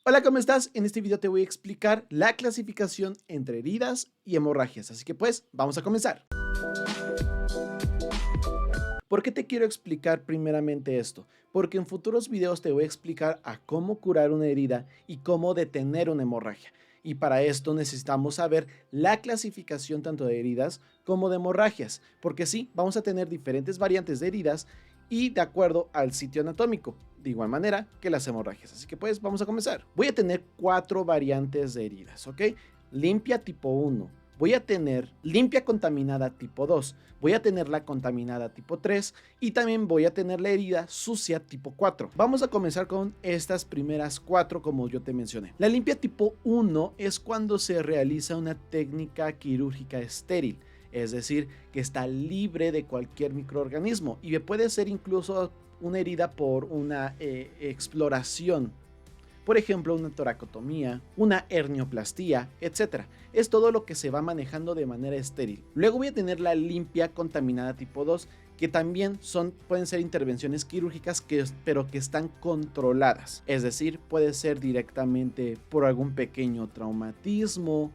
Hola, ¿cómo estás? En este video te voy a explicar la clasificación entre heridas y hemorragias, así que pues vamos a comenzar. ¿Por qué te quiero explicar primeramente esto? Porque en futuros videos te voy a explicar a cómo curar una herida y cómo detener una hemorragia. Y para esto necesitamos saber la clasificación tanto de heridas como de hemorragias, porque sí, vamos a tener diferentes variantes de heridas y de acuerdo al sitio anatómico, de igual manera que las hemorragias. Así que pues vamos a comenzar. Voy a tener 4 variantes de heridas, ¿ok? Limpia tipo 1, voy a tener limpia contaminada tipo 2, voy a tener la contaminada tipo 3 y también voy a tener la herida sucia tipo 4. Vamos a comenzar con estas primeras 4 como yo te mencioné. La limpia tipo 1 es cuando se realiza una técnica quirúrgica estéril, es decir, que está libre de cualquier microorganismo y puede ser incluso una herida por una exploración. Por ejemplo, una toracotomía, una hernioplastía, etc. Es todo lo que se va manejando de manera estéril. Luego voy a tener la limpia contaminada tipo 2, que también pueden ser intervenciones quirúrgicas, pero que están controladas. Es decir, puede ser directamente por algún pequeño traumatismo,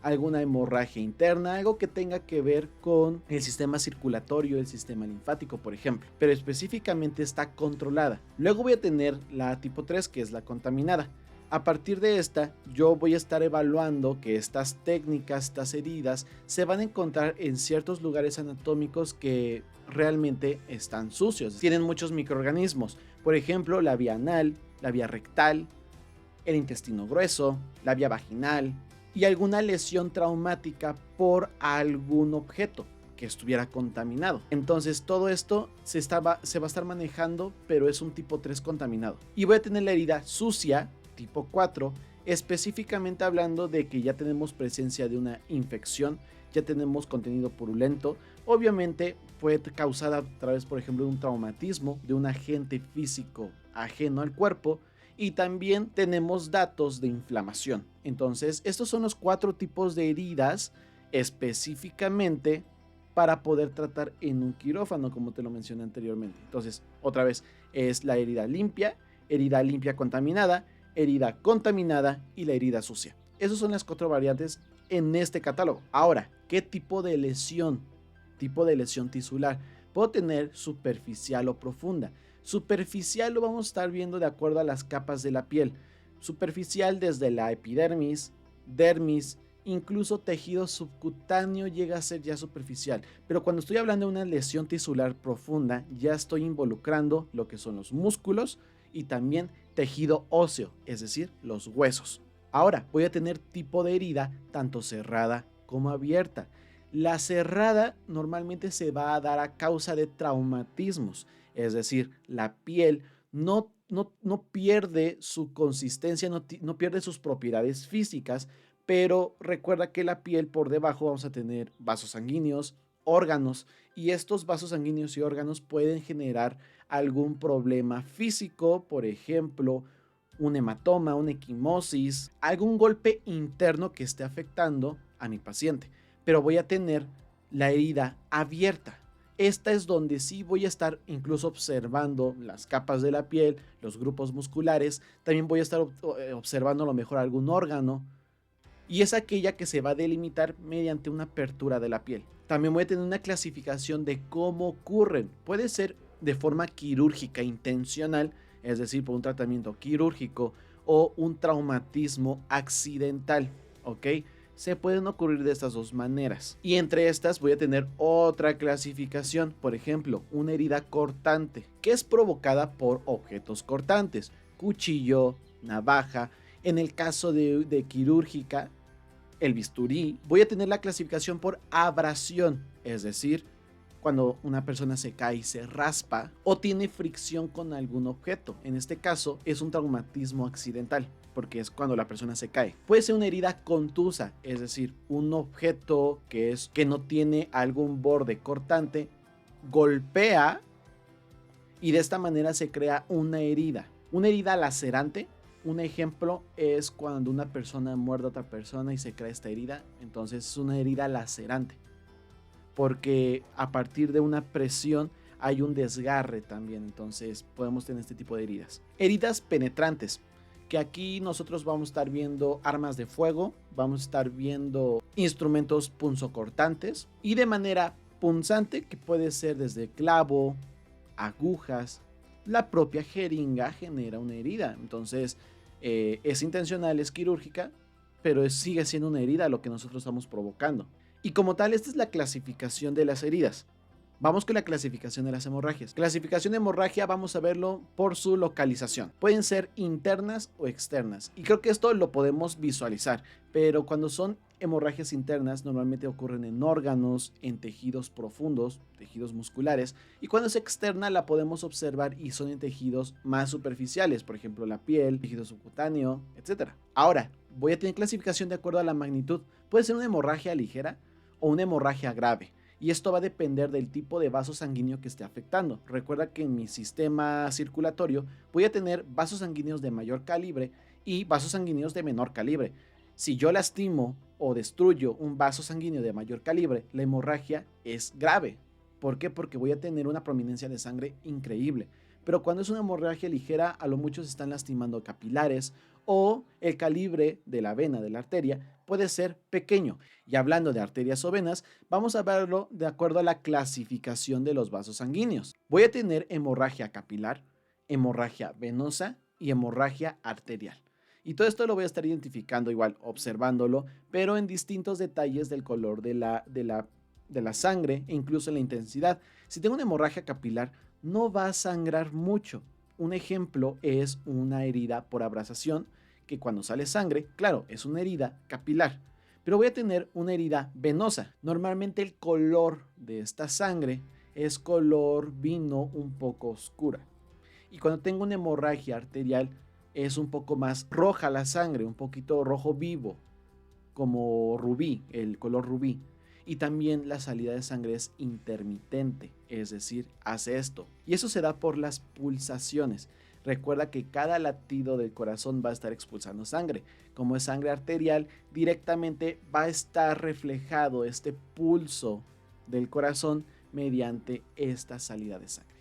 alguna hemorragia interna, algo que tenga que ver con el sistema circulatorio, el sistema linfático, por ejemplo, pero específicamente está controlada. Luego voy a tener la tipo 3, que es la contaminada. A partir de esta, yo voy a estar evaluando que estas técnicas, estas heridas, se van a encontrar en ciertos lugares anatómicos que realmente están sucios. Tienen muchos microorganismos, por ejemplo, la vía anal, la vía rectal, el intestino grueso, la vía vaginal y alguna lesión traumática por algún objeto que estuviera contaminado. Entonces todo esto se va a estar manejando, pero es un tipo 3 contaminado. Y voy a tener la herida sucia, tipo 4, específicamente hablando de que ya tenemos presencia de una infección, ya tenemos contenido purulento. Obviamente puede causar a través, por ejemplo, de un traumatismo, de un agente físico ajeno al cuerpo, y también tenemos datos de inflamación. Entonces, estos son los 4 tipos de heridas específicamente para poder tratar en un quirófano, como te lo mencioné anteriormente. Entonces, otra vez, es la herida limpia contaminada, herida contaminada y la herida sucia. Esas son las 4 variantes en este catálogo. Ahora, ¿qué tipo de lesión? Tipo de lesión tisular. Puedo tener superficial o profunda. Superficial lo vamos a estar viendo de acuerdo a las capas de la piel. Superficial desde la epidermis, dermis, incluso tejido subcutáneo llega a ser ya superficial. Pero cuando estoy hablando de una lesión tisular profunda, ya estoy involucrando lo que son los músculos y también tejido óseo, es decir, los huesos. Ahora voy a tener tipo de herida tanto cerrada como abierta. La cerrada normalmente se va a dar a causa de traumatismos, es decir, la piel no pierde su consistencia, no pierde sus propiedades físicas, pero recuerda que la piel por debajo vamos a tener vasos sanguíneos, órganos, y estos vasos sanguíneos y órganos pueden generar algún problema físico, por ejemplo, un hematoma, una equimosis, algún golpe interno que esté afectando a mi paciente. Pero voy a tener la herida abierta. Esta es donde sí voy a estar incluso observando las capas de la piel, los grupos musculares. También voy a estar observando a lo mejor algún órgano. Y es aquella que se va a delimitar mediante una apertura de la piel. También voy a tener una clasificación de cómo ocurren. Puede ser de forma quirúrgica intencional, es decir, por un tratamiento quirúrgico, o un traumatismo accidental, ¿ok? Se pueden ocurrir de estas dos maneras. Y entre estas voy a tener otra clasificación, por ejemplo, una herida cortante, que es provocada por objetos cortantes, cuchillo, navaja. En el caso de quirúrgica, el bisturí. Voy a tener la clasificación por abrasión, es decir, cuando una persona se cae y se raspa o tiene fricción con algún objeto. En este caso es un traumatismo accidental, porque es cuando la persona se cae. Puede ser una herida contusa, es decir, un objeto que no tiene algún borde cortante, golpea y de esta manera se crea una herida. Una herida lacerante, un ejemplo es cuando una persona muerde a otra persona y se crea esta herida, entonces es una herida lacerante, porque a partir de una presión hay un desgarre también, entonces podemos tener este tipo de heridas. Heridas penetrantes. que aquí nosotros vamos a estar viendo armas de fuego, vamos a estar viendo instrumentos punzocortantes y de manera punzante, que puede ser desde clavo, agujas, la propia jeringa genera una herida. Entonces es intencional, es quirúrgica, pero sigue siendo una herida lo que nosotros estamos provocando. Y como tal, esta es la clasificación de las heridas. Vamos con la clasificación de las hemorragias. Clasificación de hemorragia vamos a verlo por su localización. Pueden ser internas o externas. Y creo que esto lo podemos visualizar. Pero cuando son hemorragias internas normalmente ocurren en órganos, en tejidos profundos, tejidos musculares. Y cuando es externa la podemos observar y son en tejidos más superficiales. Por ejemplo la piel, tejido subcutáneo, etc. Ahora, voy a tener clasificación de acuerdo a la magnitud. Puede ser una hemorragia ligera o una hemorragia grave. Y esto va a depender del tipo de vaso sanguíneo que esté afectando. Recuerda que en mi sistema circulatorio voy a tener vasos sanguíneos de mayor calibre y vasos sanguíneos de menor calibre. Si yo lastimo o destruyo un vaso sanguíneo de mayor calibre, la hemorragia es grave. ¿Por qué? Porque voy a tener una prominencia de sangre increíble. Pero cuando es una hemorragia ligera, a lo mucho se están lastimando capilares o el calibre de la vena, de la arteria, puede ser pequeño. Y hablando de arterias o venas, vamos a verlo de acuerdo a la clasificación de los vasos sanguíneos. Voy a tener hemorragia capilar, hemorragia venosa y hemorragia arterial. Y todo esto lo voy a estar identificando igual, observándolo, pero en distintos detalles del color de la sangre e incluso en la intensidad. Si tengo una hemorragia capilar, no va a sangrar mucho. Un ejemplo es una herida por abrasación, que cuando sale sangre, claro, es una herida capilar. Pero voy a tener una herida venosa. Normalmente el color de esta sangre es color vino un poco oscura. Y cuando tengo una hemorragia arterial es un poco más roja la sangre, un poquito rojo vivo, como rubí, el color rubí. Y también la salida de sangre es intermitente, es decir, hace esto. Y eso se da por las pulsaciones. Recuerda que cada latido del corazón va a estar expulsando sangre. Como es sangre arterial, directamente va a estar reflejado este pulso del corazón mediante esta salida de sangre.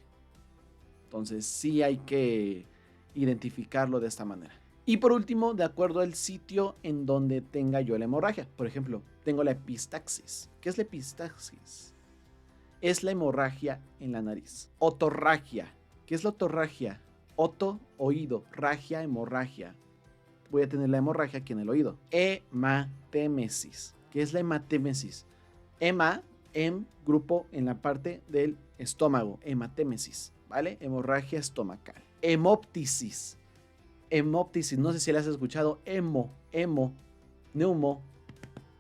Entonces sí hay que identificarlo de esta manera. Y por último, de acuerdo al sitio en donde tenga yo la hemorragia. Por ejemplo, tengo la epistaxis. ¿Qué es la epistaxis? Es la hemorragia en la nariz. Otorragia. ¿Qué es la otorragia? Oto, oído. Ragia, hemorragia. Voy a tener la hemorragia aquí en el oído. Hematémesis. ¿Qué es la hematémesis? Grupo en la parte del estómago. Hematémesis. ¿Vale? Hemorragia estomacal. Hemoptisis. Hemoptisis, no sé si la has escuchado. Neumo,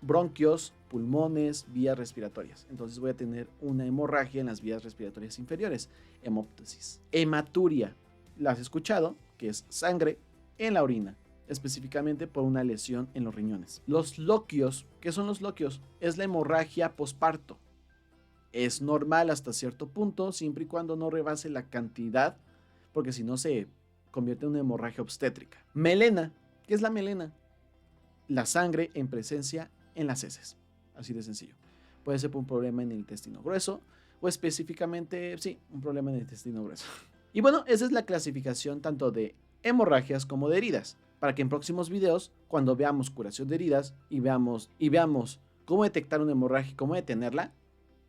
bronquios, pulmones, vías respiratorias. Entonces voy a tener una hemorragia en las vías respiratorias inferiores. Hemoptisis. Hematuria, ¿la has escuchado? Que es sangre en la orina, específicamente por una lesión en los riñones. Los loquios, ¿qué son los loquios? Es la hemorragia posparto. Es normal hasta cierto punto, siempre y cuando no rebase la cantidad, porque si no se convierte en una hemorragia obstétrica. Melena, ¿qué es la melena? La sangre en presencia en las heces, así de sencillo. Puede ser por un problema en el intestino grueso o específicamente, sí, un problema en el intestino grueso. Y bueno, esa es la clasificación tanto de hemorragias como de heridas, para que en próximos videos, cuando veamos curación de heridas y veamos cómo detectar una hemorragia y cómo detenerla,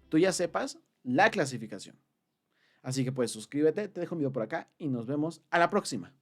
tú ya sepas la clasificación. Así que pues suscríbete, te dejo un video por acá y nos vemos a la próxima.